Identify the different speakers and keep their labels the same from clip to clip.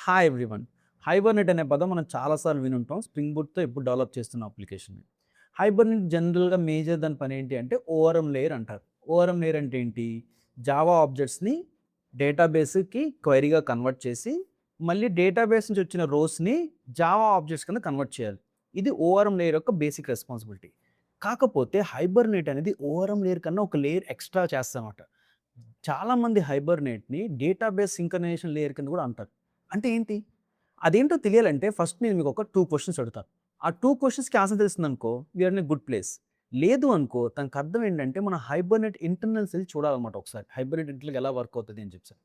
Speaker 1: Hi everyone. Hibernate అనే పదం మనం చాలాసార్లు వినుంటాం. స్ప్రింగ్ బూట్‌తో ఇప్పుడు డెవలప్ చేస్తున్న అప్లికేషన్. హైబర్నెట్ జనరల్‌గా మేజర్ దాని పని ఏంటి అంటే ఓఆర్ఎం లేయర్ అంటారు. ఓఆర్ఎం లేయర్ అంటే ఏంటి? జావా ఆబ్జెక్ట్స్‌ని డేటాబేస్‌కి క్వెరీగా కన్వర్ట్ చేసి, మళ్ళీ డేటాబేస్ నుంచి వచ్చిన రోస్‌ని జావా ఆబ్జెక్ట్స్ కింద కన్వర్ట్ చేయాలి. ఇది ఓఆర్ఎం లేయర్ యొక్క బేసిక్ రెస్పాన్సిబిలిటీ. కాకపోతే హైబర్నెట్ అనేది ఓఆర్ఎం లేయర్ కన్నా ఒక లేయర్ ఎక్స్ట్రా చేస్తదనమాట. చాలామంది హైబర్నెట్‌ని డేటాబేస్ సింక్రనైజేషన్ లేయర్ కింద కూడా అంటారు. అంటే ఏంటి? అదేంటో తెలియాలంటే ఫస్ట్ నేను మీకు ఒక 2 క్వెషన్స్ అడుగుతాను. ఆ 2 క్వెషన్స్‌కి ఆన్సర్ తెలిసిందనుకో you are in a good place. లేదు అనుకో దానికి అర్థం ఏంటంటే మన హైబర్నెట్ ఇంటర్నల్స్ ఎళ్లి చూడాలన్నమాట ఒకసారి. హైబర్నెట్ ఇంటర్నల్‌గా ఎలా వర్క్ అవుతది అని చెప్పేసి.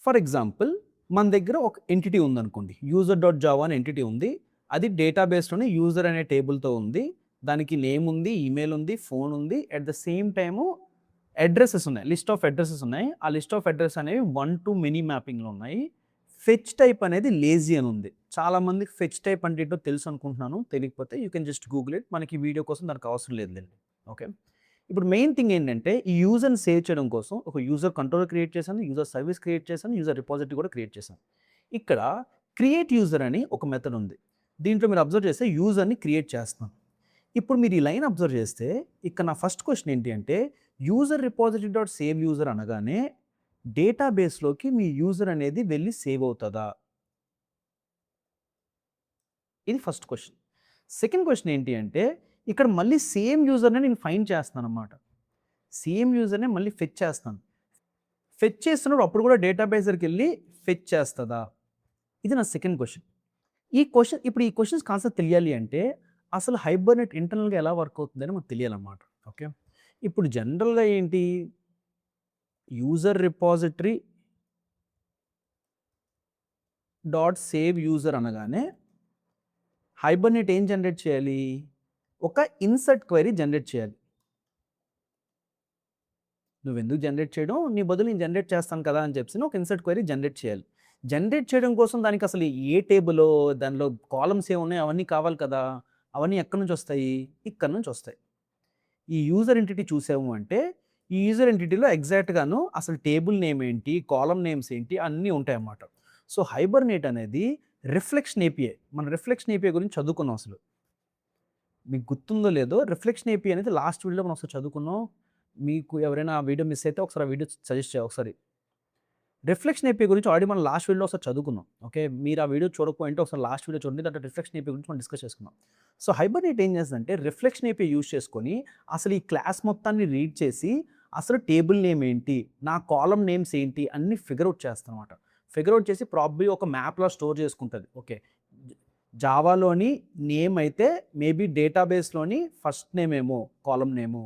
Speaker 1: ఫర్ ఎగ్జాంపుల్ మన దగ్గర ఒక ఎంటిటీ ఉందనుకోండి. యూజర్ డాట్ జావా అనే ఎంటిటీ ఉంది. అది డేటాబేస్‌లోనే యూజర్ అనే టేబుల్‌తో ఉంది. దానికి నేమ్ ఉంది, ఈమెయిల్ ఉంది, ఫోన్ ఉంది. At the same time addresses ఉన్నాయి. లిస్ట్ ఆఫ్ అడ్రెసెస్ ఉన్నాయి. ఆ లిస్ట్ ఆఫ్ అడ్రెస్ అనేవి 1 టు మెనీ మ్యాపింగ్‌లో ఉన్నాయి. ఫెచ్ టైప్ అనేది లేజీ అని ఉంది. చాలామందికి ఫెచ్ టైప్ అంటే ఏంటో తెలుసు అనుకుంటున్నాను. తెలియకపోతే you can just Google it. మనకి ఈ వీడియో కోసం దానికి అవసరం లేదులెండి. ఓకే. ఇప్పుడు మెయిన్ థింగ్ ఏంటంటే ఈ యూజర్‌ని సేవ్ చేయడం కోసం ఒక యూజర్ కంట్రోలర్ క్రియేట్ చేశాను. యూజర్ సర్వీస్ క్రియేట్ చేశాను. యూజర్ రిపాజిటరీ కూడా క్రియేట్ చేశాను. ఇక్కడ క్రియేట్ యూజర్ అని ఒక మెథడ్ ఉంది. దీంట్లో మీరు అబ్జర్వ్ చేస్తే యూజర్‌ని క్రియేట్ చేస్తున్నాను. ఇప్పుడు మీరు ఈ లైన్ అబ్జర్వ్ చేస్తే ఇక్కడ నా ఫస్ట్ క్వెషన్ ఏంటి అంటే user repository dot save user అనగానే డేటాబేస్‌లోకి మీ యూజర్ అనేది వెళ్లి సేవ్ అవుతదా? ఇది ఫస్ట్ క్వెషన్. సెకండ్ క్వెషన్ ఏంటి అంటే ఇక్కడ మళ్ళీ సేమ్ యూజర్‌నే నేను ఫైండ్ చేస్తున్నానన్నమాట. సేమ్ యూజర్‌నే మళ్ళీ ఫెచ్ చేస్తాను. ఫెచ్ చేస్తున్నప్పుడు అప్పుడు కూడా డేటాబేస్ దగ్గరికెళ్లి ఫెచ్ చేస్తదా? ఇది నా సెకండ్ క్వెషన్. ఈ క్వెషన్స్‌కి ఆన్సర్ తెలియాలి అంటే అసలు హైబర్నెట్ ఇంటర్నల్‌గా ఎలా వర్క్ అవుతుందని మనకు తెలియాలన్నమాట. ఓకే. ఇప్పుడు జనరల్‌గా ఏంటి user repository dot save user అనగానే హైబర్నెట్ ఏం జనరేట్ చేయాలి? ఒక ఇన్సర్ట్ క్వెరీ జనరేట్ చేయాలి. నువ్వెందుకు జనరేట్ చేయడం? నీ బదులు నేను జనరేట్ చేస్తాను కదా! అని చెప్పేసి ఒక ఇన్సర్ట్ క్వెరీ జనరేట్ చేయాలి. జనరేట్ చేయడం కోసం దానికి అసలు ఏ టేబులో, దానిలో కాలమ్స్ ఏమున్నాయో అవన్నీ కావాలి కదా! అవన్నీ ఎక్కడి నుంచొస్తాయి? ఇక్కడి నుంచొస్తాయి. ఈ యూజర్ ఎంటిటీ చూసాము అంటే, ఈ యూజర్ ఎంటిటీలో ఎగ్జాక్ట్‌గాను అసలు టేబుల్ నేమ్ ఏంటి, కాలమ్ నేమ్స్ ఏంటి అన్నీ ఉంటాయన్నమాట. సో, హైబర్నేట్ అనేది రిఫ్లెక్షన్ ఏపీఐ. మన రిఫ్లెక్షన్ ఏపీఐ గురించి చదువుకున్నాం అసలు. మీకు గుర్తుందో లేదో రిఫ్లెక్షన్ ఏపీఐ అనేది లాస్ట్ వీడియోలో మనం ఒకసారి చదువుకున్నాం. మీకు ఎవరైనా ఆ వీడియో మిస్ అయితే ఒకసారి ఆ వీడియో సజెస్ట్ చేయి ఒకసారి. రిఫ్లెక్షన్ ఏపీఐ గురించి ఆల్రెడీ మనం లాస్ట్ వీడియోలో ఒకసారి చదువుకున్నాం. ఓకే. మీరు ఆ వీడియో చూడకపోయింటే ఒకసారి లాస్ట్ వీడియో చూడండి. దాంట్లో రిఫ్లెక్షన్ ఏపీఐ గురించి మనం డిస్కస్ చేసుకున్నాం. సో, హైబర్నేట్ ఏం చేస్తదంటే రిఫ్లెక్షన్ ఏపీఐ యూజ్ చేసుకొని అసలు ఈ క్లాస్ మొత్తాన్ని రీడ్ చేసి అసలు టేబుల్ నేమ్ ఏంటి, నా కాలమ్ నేమ్స్ ఏంటి అన్నీ ఫిగర్ ఔట్ చేస్తదనమాట. ఫిగర్ ఔట్ చేసి ప్రాబబ్లీ ఒక మ్యాప్‌లా స్టోర్ చేసుకుంటది. ఓకే. జావాలోని నేమ్ అయితే మేబీ డేటాబేస్‌లోని ఫస్ట్ నేమ్ ఏమో కాలమ్ నేము.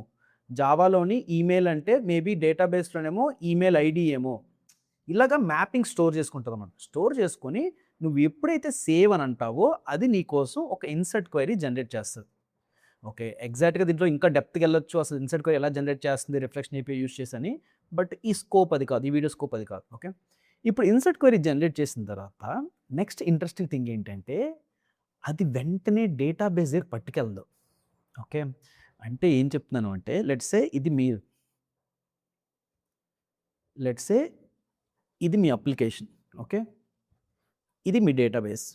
Speaker 1: జావాలోని ఈమెయిల్ అంటే మేబీ డేటాబేస్‌లోనేమో ఈమెయిల్ ఐడీ ఏమో. ఇలాగా మ్యాపింగ్ స్టోర్ చేసుకుంటదనమాట. స్టోర్ చేసుకొని నువ్వు ఎప్పుడైతే సేవ్ అని అంటావో అది నీ కోసం ఒక ఇన్సర్ట్ క్వెరీ జనరేట్ చేస్తది. ఓకే. ఎగ్జాక్ట్‌గా దీంట్లో ఇంకా డెప్త్‌గెళ్ళొచ్చు. అసలు ఇన్సర్ట్ క్వెరీ ఎలా జనరేట్ చేస్తుంది రిఫ్లెక్షన్ ఏపీఐ యూజ్ చేసని. బట్ ఈ స్కోప్ అది కాదు. ఈ వీడియో స్కోప్ అది కాదు. ఓకే. ఇప్పుడు ఇన్సర్ట్ క్వెరీ జనరేట్ చేసిన తర్వాత నెక్స్ట్ ఇంట్రెస్టింగ్ థింగ్ ఏంటంటే అది వెంటనే డేటాబేస్ దగ్గరికి పట్టుకెళ్ళదు. ఓకే. అంటే ఏం చెప్తున్నాను అంటే లెట్స్ సే ఇది మీరు. లెట్స్ సే ఇది మీ అప్లికేషన్. ఓకే. ఇది మీ డేటాబేస్.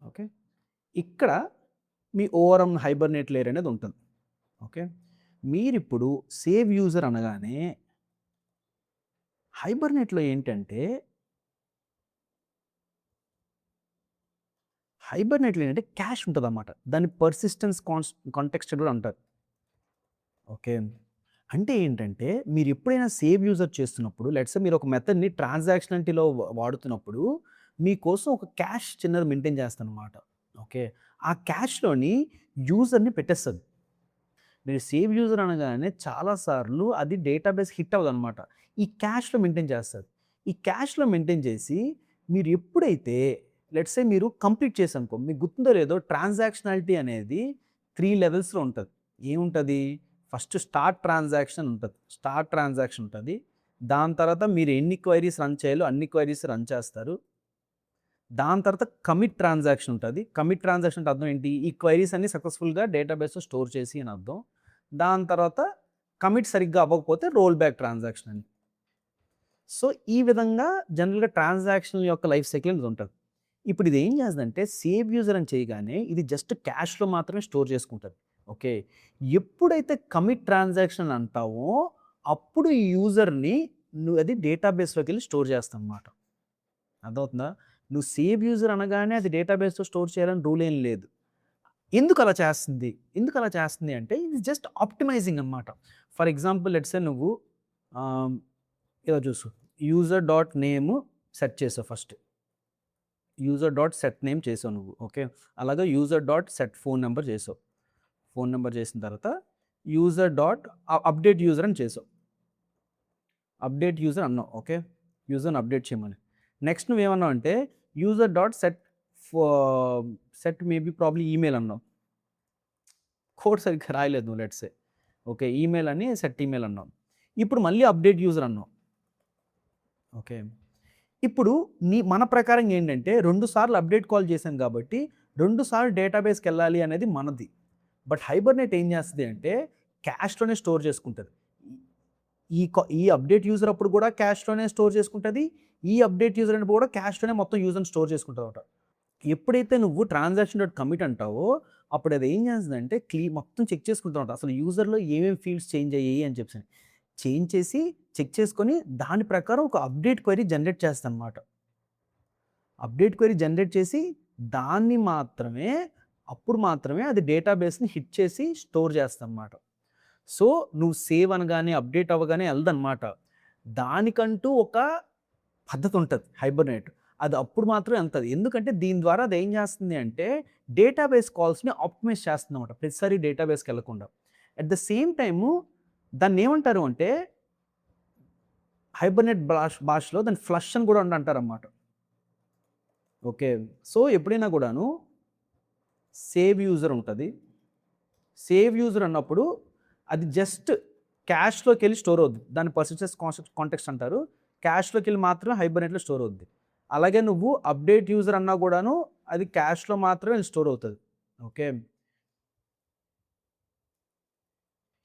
Speaker 1: ఓకే. ఇక్కడ మీ ఓఆర్ఎం హైబర్నేట్ లేయర్ అనేది ఉంటుంది. ఓకే. మీరిప్పుడు సేవ్ యూజర్ అనగానే హైబర్నేట్‌లో ఏంటంటే హైబర్నేట్‌లో ఏంటంటే క్యాష్ ఉంటదన్నమాట. దాన్ని పర్సిస్టెన్స్ కాంటెక్స్ట్ కూడా అంటారు. ఓకే. అంటే ఏంటంటే మీరెప్పుడైనా సేవ్ యూజర్ చేస్తున్నప్పుడు లెట్స్ సే మీరు ఒక మెథడ్‌ని ట్రాన్సాక్షనాలిటీలో వాడుతున్నప్పుడు మీకోసం ఒక క్యాష్ చిన్నది మెయింటైన్ చేస్తదనమాట. ఓకే. ఆ క్యాష్‌లోని యూజర్‌ని పెట్టేస్తది. మీరు సేవ్ యూజర్ అనగానే చాలా సార్లు అది డేటాబేస్ హిట్ అవ్వదనమాట. ఈ క్యాష్‌లో మెయింటైన్ చేస్తది. ఈ క్యాష్‌లో మెయింటైన్ చేసి మీరు ఎప్పుడైతే లెట్స్ సే మీరు కంప్లీట్ చేసారనుకో మీకు గుర్తుందో లేదో ట్రాన్సాక్షనాలిటీ అనేది 3 లెవెల్స్‌లో ఉంటది. ఏముంటది? ఫస్ట్ స్టార్ట్ ట్రాన్సాక్షన్ ఉంటది. స్టార్ట్ ట్రాన్సాక్షన్ ఉంటది. దాని తర్వాత మీరు ఎన్ని క్వెరీస్ రన్ చేయాలో అన్ని క్వెరీస్ రన్ చేస్తారు. దాని తర్వాత కమిట్ ట్రాన్సాక్షన్ ఉంటది. కమిట్ ట్రాన్సాక్షన్ అంటే అర్థం ఏంటి? ఈ క్వెరీస్ అన్ని సక్సెస్‌ఫుల్‌గా డేటాబేస్‌లో స్టోర్ చేసి అని అర్థం. దాని తర్వాత కమిట్ సరిగ్గా అవ్వకపోతే రోల్ బ్యాక్ ట్రాన్సాక్షన్ అని. సో ఈ విధంగా జనరల్‌గా ట్రాన్సాక్షన్ యొక్క లైఫ్ సైకిల్ అనేది ఉంటది. ఇప్పుడు ఇది ఏం చేస్తదంటే సేవ్ యూజర్ అని చేయగానే ఇది జస్ట్ క్యాష్‌లో మాత్రమే స్టోర్ చేసుకుంటది. ఓకే. ఎప్పుడైతే కమిట్ ట్రాన్సాక్షన్ అంటావో అప్పుడు ఈ యూజర్‌ని నువ్వు అది డేటాబేస్‌లోకెళ్ళి స్టోర్ చేస్తావనమాట. అర్థమవుతుందా? నువ్వు సేవ్ యూజర్ అనగానే అది డేటాబేస్‌లో స్టోర్ చేయాలని రూల్ ఏం లేదు. ఎందుకలా చేస్తుంది? ఎందుకలా చేస్తుంది అంటే ఇది జస్ట్ ఆప్టిమైజింగ్ అనమాట. ఫర్ ఎగ్జాంపుల్ లెట్స్ సే నువ్వు ఆహ్, ఇలా చూసు యూజర్ డాట్ నేమ్ సెట్ చేసావు first. User dot set name చేసావు నువ్వు. ఓకే. అలాగే user dot set phone number చేసావు. ఫోన్ నంబర్ చేసిన తర్వాత యూజర్ డాట్ అప్డేట్ యూజర్ అని చేసావు. అప్డేట్ యూజర్ అన్నావు. ఓకే. యూజర్‌ని అప్డేట్ చేయమని. నెక్స్ట్ నువ్వేమన్నావు అంటే యూజర్ డాట్ సెట్ ఫో సెట్ మేబీ ప్రాబ్లీ ఈమెయిల్ అన్నావు. కోడ్ సరిగ్గా రాయలేదు నువ్వు లెట్స్ సే. ఓకే. ఈమెయిల్ అని సెట్ ఈమెయిల్ అన్నావు. ఇప్పుడు మళ్ళీ అప్డేట్ యూజర్ అన్నావు. ఓకే. ఇప్పుడు మన ప్రకారం ఏంటంటే 2 సార్లు అప్డేట్ కాల్ చేశాం కాబట్టి 2 సార్లు డేటాబేస్‌కెళ్ళాలి అనేది మనది. బట్ హైబర్‌నెట్ ఏం చేస్తది అంటే క్యాష్‌లోనే స్టోర్ చేసుకుంటది. ఈ అప్డేట్ యూజర్ అప్పుడు కూడా క్యాష్‌లోనే స్టోర్ చేసుకుంటది. ఈ అప్డేట్ యూజర్ అప్పుడు కూడా క్యాష్‌లోనే మొత్తం యూజర్‌ని స్టోర్ చేసుకుంటదన్నమాట. ఎప్పుడైతే నువ్వు ట్రాన్సాక్షన్ డాట్ కమిట్ అంటావో అప్పుడు అది ఏం చేస్తదంటే మొత్తం చెక్ చేసుకుంటదన్నమాట. అసలు యూజర్‌లో ఏమేమి ఫీల్డ్స్ చేంజ్ అయ్యాయి అని చెప్పేసి. చేంజ్ చేసి చెక్ చేసుకొని దాని ప్రకారం ఒక అప్డేట్ క్వెరీ జనరేట్ చేస్తదన్నమాట. అప్డేట్ క్వెరీ జనరేట్ చేసి దాన్ని మాత్రమే అప్పుడు మాత్రమే అది డేటాబేస్‌ని హిట్ చేసి స్టోర్ చేస్తదన్నమాట. సో నువ్వు సేవ్ అనగానే అప్డేట్ అవ్వగానే ఎళ్ళదనమాట. దానికంటూ ఒక పద్ధతి ఉంటది హైబర్‌నెట్. అది అప్పుడు మాత్రమే ఎళ్తది. ఎందుకంటే దీని ద్వారా అది ఏం చేస్తుంది అంటే డేటాబేస్ కాల్స్‌ని ఆప్టిమైజ్ చేస్తుందన్నమాట. ప్రతిసారి డేటాబేస్‌కెళ్ళకుండా. అట్ ద సేమ్ టైము దాన్నేమంటారు అంటే హైబర్‌నెట్ భాషలో దాన్ని ఫ్లష్ అని కూడా అంటారన్నమాట. ఓకే. సో ఎప్పుడైనా కూడాను సేవ్ యూజర్ ఉంటది. సేవ్ యూజర్ అన్నప్పుడు అది జస్ట్ క్యాష్‌లోకెళ్ళి స్టోర్ అవుద్ది. దాన్ని పర్సిస్టెన్స్ కాంటెక్స్ట్ అంటారు. క్యాష్‌లోకెళ్ళి మాత్రమే హైబర్‌నెట్‌లో స్టోర్ అవుద్ది. అలాగే నువ్వు అప్డేట్ యూజర్ అన్నా కూడాను అది క్యాష్‌లో మాత్రమే స్టోర్ అవుతది. ఓకే.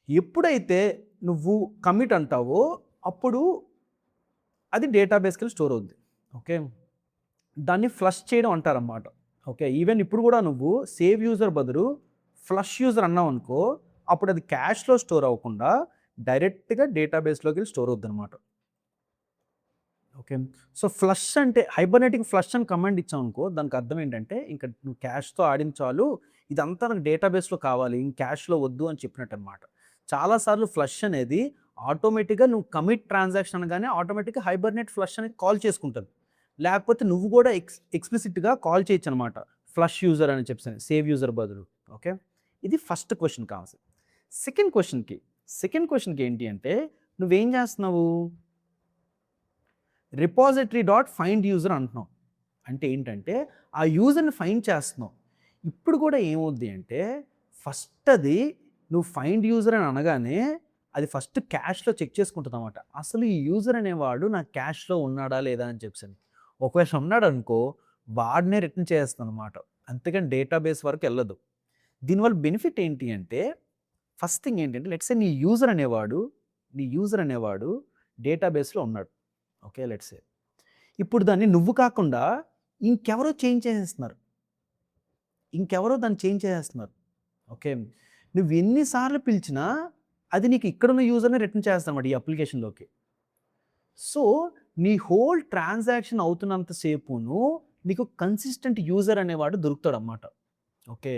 Speaker 1: ఎప్పుడైతే నువ్వు కమిట్ అంటావో అప్పుడు అది డేటాబేస్‌కెళ్ళి స్టోర్ అవుద్ది. ఓకే. దాన్ని ఫ్లష్ చేయడం అంటారన్నమాట. ఓకే. ఈవెన్ ఇప్పుడు కూడా నువ్వు సేవ్ యూజర్ బదులు ఫ్లష్ యూజర్ అన్నావనుకో అప్పుడు అది క్యాష్‌లో స్టోర్ అవ్వకుండా డైరెక్ట్‌గా డేటాబేస్‌లోకెళ్ళి స్టోర్ అవుద్దనమాట. ఓకే. సో ఫ్లష్ అంటే హైబర్‌నెట్‌కి ఫ్లష్ అని కమాండ్ ఇచ్చామనుకో దానికి అర్థం ఏంటంటే ఇంక నువ్వు క్యాష్‌తో ఆడిన చాలు ఇదంతా నాకు డేటాబేస్‌లో కావాలి. క్యాష్‌లో వద్దు అని చెప్పినట్టనమాట. చాలా సార్లు ఫ్లష్ అనేది ఆటోమేటిక్‌గా నువ్వు కమిట్ ట్రాన్సాక్షన్ అనగానే ఆటోమేటిక్‌గా హైబర్‌నెట్ ఫ్లష్ అనేది కాల్ చేసుకుంటది. లేకపోతే నువ్వు కూడా ఎక్స్‌ప్లిసిట్‌గా కాల్ చేయొచ్చనమాట. ఫ్లష్ యూజర్ అని చెప్పేసని సేవ్ యూజర్ బదులు. ఓకే. ఇది ఫస్ట్ క్వెషన్ కాన్సెప్ట్. సెకండ్ క్వెషన్‌కి ఏంటి అంటే నువ్వేం చేస్తున్నావు? రిపాజిటరీ డాట్ ఫైండ్ యూజర్ అంటున్నావు. అంటే ఏంటంటే ఆ యూజర్‌ని ఫైండ్ చేస్తున్నావు. ఇప్పుడు కూడా ఏమవుద్ది అంటే ఫస్ట్ అది నువ్వు ఫైండ్ యూజర్ అని అనగానే అది ఫస్ట్ క్యాష్‌లో చెక్ చేసుకుంటదనమాట. అసలు ఈ యూజర్ అనేవాడు నా క్యాష్‌లో ఉన్నాడా లేదా అని చెప్పేసని. ఒకవేళ ఉన్నాడనుకో వాడినే రిటర్న్ చేస్తదనమాట. అంతేగాని డేటాబేస్ వరకు ఎళ్ళదు. దీనివల్ల బెనిఫిట్ ఏంటి అంటే ఫస్ట్ థింగ్ ఏంటంటే లెట్స్ సే నీ యూజర్ అనేవాడు డేటాబేస్‌లో ఉన్నాడు. ఓకే. Let's say. ఇప్పుడు దాన్ని నువ్వు కాకుండా ఇంకెవరో చేంజ్ చేసేస్తున్నారు. దాన్ని చేంజ్ చేసేస్తున్నారు. ఓకే. నువ్వు ఎన్ని సార్లు పిలిచినా అది నీకు ఇక్కడున్న యూజర్‌నే రిటర్న్ చేస్తదనమాట ఈ అప్లికేషన్‌లోకి. సో, నీ హోల్ ట్రాన్సాక్షన్ అవుతున్నంత సేపును నీకు కన్సిస్టెంట్ యూజర్ అనేవాడు దొరుకుతాడనమాట. ఓకే.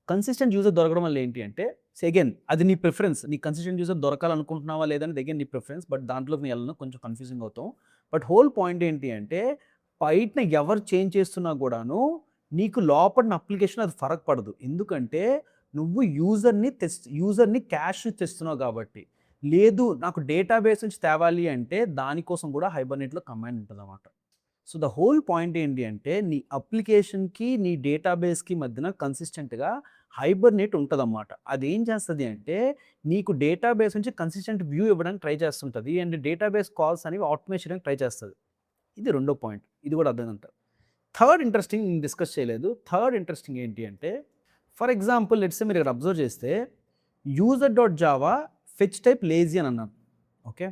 Speaker 1: కన్సిస్టెంట్ యూజర్ దొరకడం వల్ల ఏంటి అంటే అగైన్ అది నీ ప్రిఫరెన్స్. నీకు కన్సిస్టెంట్ యూజర్ దొరకాలనుకుంటున్నావా లేదా అనేది అగైన్ నీ ప్రిఫరెన్స్. బట్ దాంట్లోకి నేను ఎళ్ళను. కొంచెం కన్‌ఫ్యూజింగ్ అవుతాం. బట్ హోల్ పాయింట్ ఏంటి అంటే బయటన ఎవరు చేంజ్ చేస్తున్నా కూడాను నీకు లోపల అప్లికేషన్ అది ఫరక్ పడదు. ఎందుకంటే నువ్వు యూజర్‌ని క్యాష్‌ని తెస్తున్నావు కాబట్టి. లేదు నాకు డేటాబేస్ నుంచి తేవాలి అంటే దానికోసం కూడా హైబర్‌నెట్‌లో కమాండ్ ఉంటదనమాట. సో, ద హోల్ పాయింట్ ఏంటి అంటే నీ అప్లికేషన్‌కి, నీ డేటాబేస్‌కి మధ్యన కన్సిస్టెంట్‌గా హైబర్‌నెట్ ఉంటదనమాట. అదేం చేస్తది అంటే నీకు డేటాబేస్ నుంచి కన్సిస్టెంట్ వ్యూ ఇవ్వడానికి ట్రై చేస్తుంటది. అండ్ డేటాబేస్ కాల్స్ అనేవి ఆటోమేట్ చేయడానికి ట్రై చేస్తది. ఇది రెండో పాయింట్. ఇది కూడా అర్థమైందంట. థర్డ్ ఇంట్రెస్టింగ్ నేను డిస్కస్ చేయలేదు. థర్డ్ ఇంట్రెస్టింగ్ ఏంటి అంటే ఫర్ ఎగ్జాంపుల్ లెట్స్ సే మీరు ఇక్కడ అబ్జర్వ్ చేస్తే user dot Java fetch type lazy అని అన్నాను. ఓకే.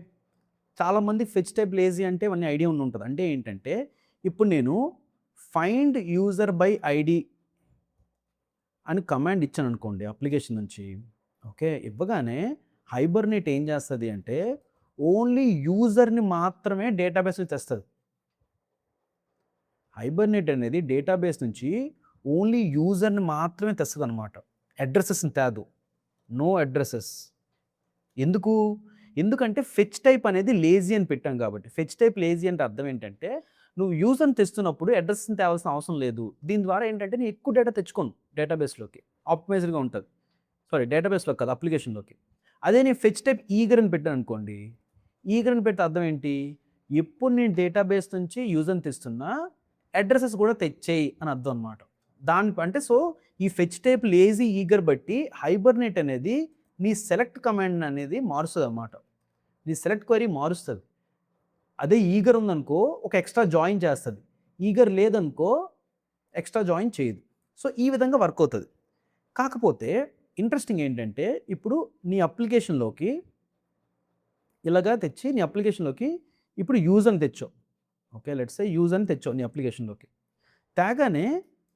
Speaker 1: చాలామంది ఫెచ్ టైప్ లేజీ అంటే ఇవన్నీ ఐడియా ఉంటుంది. అంటే ఏంటంటే ఇప్పుడు నేను ఫైండ్ యూజర్ బై ఐడి అని కమాండ్ ఇచ్చాను అనుకోండి అప్లికేషన్ నుంచి. ఓకే, ఇవ్వగానే హైబర్నేట్ ఏం చేస్తుంది అంటే ఓన్లీ యూజర్ని మాత్రమే డేటాబేస్ నుంచి తెస్తుంది. హైబర్నేట్ అనేది డేటాబేస్ నుంచి ఓన్లీ యూజర్ని మాత్రమే తెస్తుంది అనమాట. అడ్రసెస్ని తేదు. No addresses. ఎందుకంటే ఫెచ్ టైప్ అనేది లేజీ అని పెట్టాం కాబట్టి. ఫెచ్ టైప్ లేజీ అంటే అర్థం ఏంటంటే నువ్వు యూజర్ని తెస్తున్నప్పుడు అడ్రస్ని తేవాల్సిన అవసరం లేదు. దీని ద్వారా ఏంటంటే నేను ఎక్కువ డేటా తెచ్చుకోను డేటాబేస్లోకి. ఆప్టిమైజ్డ్గా ఉంటుంది. డేటాబేస్లో కాదు, అప్లికేషన్లోకి. అదే నేను ఫెచ్ టైప్ ఈగర్ అని పెట్టాను అనుకోండి. ఈగర్ అని పెడితే అర్థం ఏంటి? ఎప్పుడు నేను డేటాబేస్ నుంచి యూజర్ని తెస్తున్నా అడ్రసెస్ కూడా తెచ్చేయి అని అర్థం అనమాట. అంటే ఈ ఫెచ్ టైప్ లేజీ ఈగర్ బట్టి హైబర్నేట్ అనేది నీ సెలెక్ట్ కమాండ్ అనేది మారుస్తుంది అన్నమాట. నీ సెలెక్ట్ క్వరీ మారుస్తుంది. అదే ఈగర్ ఉందనుకో ఒక ఎక్స్ట్రా జాయిన్ చేస్తుంది. ఈగర్ లేదనుకో ఎక్స్ట్రా జాయిన్ చేయదు. ఈ విధంగా వర్క్ అవుతుంది. కాకపోతే ఇంట్రెస్టింగ్ ఏంటంటే ఇప్పుడు నీ అప్లికేషన్లోకి ఇలాగా తెచ్చి నీ అప్లికేషన్లోకి ఇప్పుడు యూజర్ని తెచ్చావు. ఓకే, లెట్స్ సే యూజర్ని తెచ్చావు నీ అప్లికేషన్లోకి. తేగానే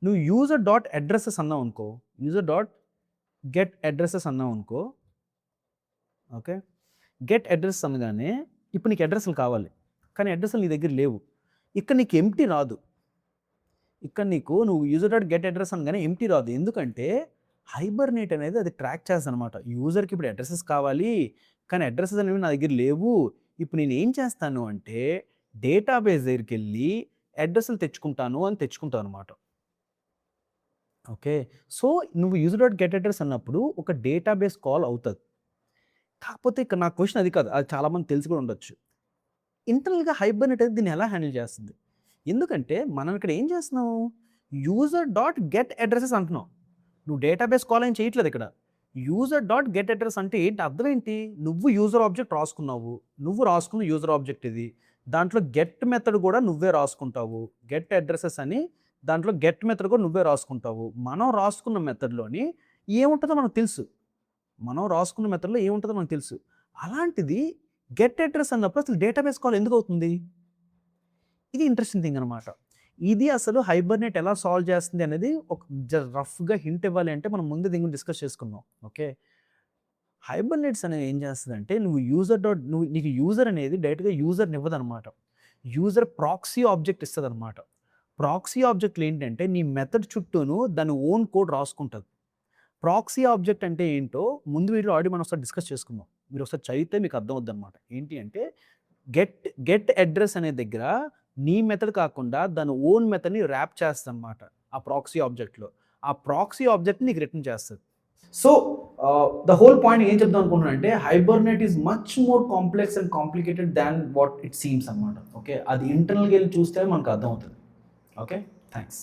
Speaker 1: నువ్వు యూజర్ డాట్ అడ్రసెస్ అన్నావు అనుకో, యూజర్ డాట్ గెట్ అడ్రసెస్ అన్నావు అనుకో. ఓకే, గెట్ అడ్రస్ అనగానే ఇప్పుడు నీకు అడ్రస్లు కావాలి, కానీ అడ్రస్లు నీ దగ్గర లేవు. ఇక్కడ నీకు ఎంప్టీ రాదు. ఇక్కడ నువ్వు యూజర్ డాట్ గెట్ అడ్రస్ అనగానే ఎంప్టీ రాదు. ఎందుకంటే హైబర్నేట్ అనేది అది ట్రాక్ చేస్తుంది అనమాట. యూజర్కి ఇప్పుడు అడ్రసెస్ కావాలి, కానీ అడ్రసెస్ అనేవి నా దగ్గర లేవు. ఇప్పుడు నేను ఏం చేస్తాను అంటే డేటాబేస్ దగ్గరికి వెళ్ళి అడ్రస్లు తెచ్చుకుంటాను అనమాట. ఓకే, నువ్వు యూజర్ డాట్ గెట్ అడ్రస్ అన్నప్పుడు ఒక డేటాబేస్ కాల్ అవుతుంది. కాకపోతే ఇక్కడ నా క్వశ్చన్ అది కాదు, అది చాలామంది తెలిసి కూడా ఉండొచ్చు. ఇంటర్నల్గా హైబర్నేట్ అనేది దీన్ని ఎలా హ్యాండిల్ చేస్తుంది? ఎందుకంటే మనం ఇక్కడ ఏం చేస్తున్నావు, యూజర్ డాట్ గెట్ అడ్రసెస్ అంటున్నావు. నువ్వు డేటాబేస్ కాల్ ఏం చేయట్లేదు ఇక్కడ. యూజర్ డాట్ గెట్ అడ్రస్ అంటే ఏంటి, అర్థం ఏంటి? నువ్వు యూజర్ ఆబ్జెక్ట్ రాసుకున్నావు, నువ్వు రాసుకున్న యూజర్ ఆబ్జెక్ట్ ఇది. దాంట్లో గెట్ మెథడ్ కూడా నువ్వే రాసుకుంటావు. గెట్ అడ్రసెస్ అని దాంట్లో గెట్ మెథడ్ కూడా నువ్వే రాసుకుంటావు. మనం రాసుకున్న మెథడ్లోని ఏముంటుందో మనకు తెలుసు. అలాంటిది గెట్ అడ్రస్ అన్నప్పుడు అసలు డేటాబేస్ కాల్ ఎందుకు అవుతుంది? ఇది ఇంట్రెస్టింగ్ థింగ్ అనమాట. ఇది అసలు హైబర్నేట్ ఎలా సాల్వ్ చేస్తుంది అనేది ఒక రఫ్గా హింట్ ఇవ్వాలి అంటే మనం ముందు దీని గురించి డిస్కస్ చేసుకుందాం. ఓకే, హైబర్నేట్స్ అనేది ఏం చేస్తుందంటే నీకు యూజర్ అనేది డైరెక్ట్గా యూజర్ని ఇవ్వదనమాట. యూజర్ ప్రాక్సీ ఆబ్జెక్ట్ ఇస్తుంది అనమాట. ప్రాక్సీ ఆబ్జెక్ట్లు ఏంటంటే నీ మెథడ్ చుట్టూను దాని ఓన్ కోడ్ రాసుకుంటుంది. ప్రాక్సీ ఆబ్జెక్ట్ అంటే ఏంటో ముందు వీడియో ఆల్రెడీ మనం ఒకసారి డిస్కస్ చేసుకుందాం. మీరు ఒకసారి చదివితే మీకు అర్థం అవుద్ది అనమాట. ఏంటి అంటే గెట్ అడ్రస్ అనే దగ్గర నీ మెథడ్ కాకుండా దాని ఓన్ మెథడ్ని ర్యాప్ చేస్తుంది అనమాట ఆ ప్రాక్సీ ఆబ్జెక్ట్లో. ఆ ప్రాక్సీ ఆబ్జెక్ట్ నీకు రిటర్న్ చేస్తుంది. ద హోల్ పాయింట్ ఏం చెప్దాం అనుకుంటున్నానంటే Hibernate is much more complex and complicated than what it seems అనమాట. ఓకే, అది ఇంటర్నల్గా వెళ్ళి చూస్తే మనకు అర్థమవుతుంది. Okay, thanks.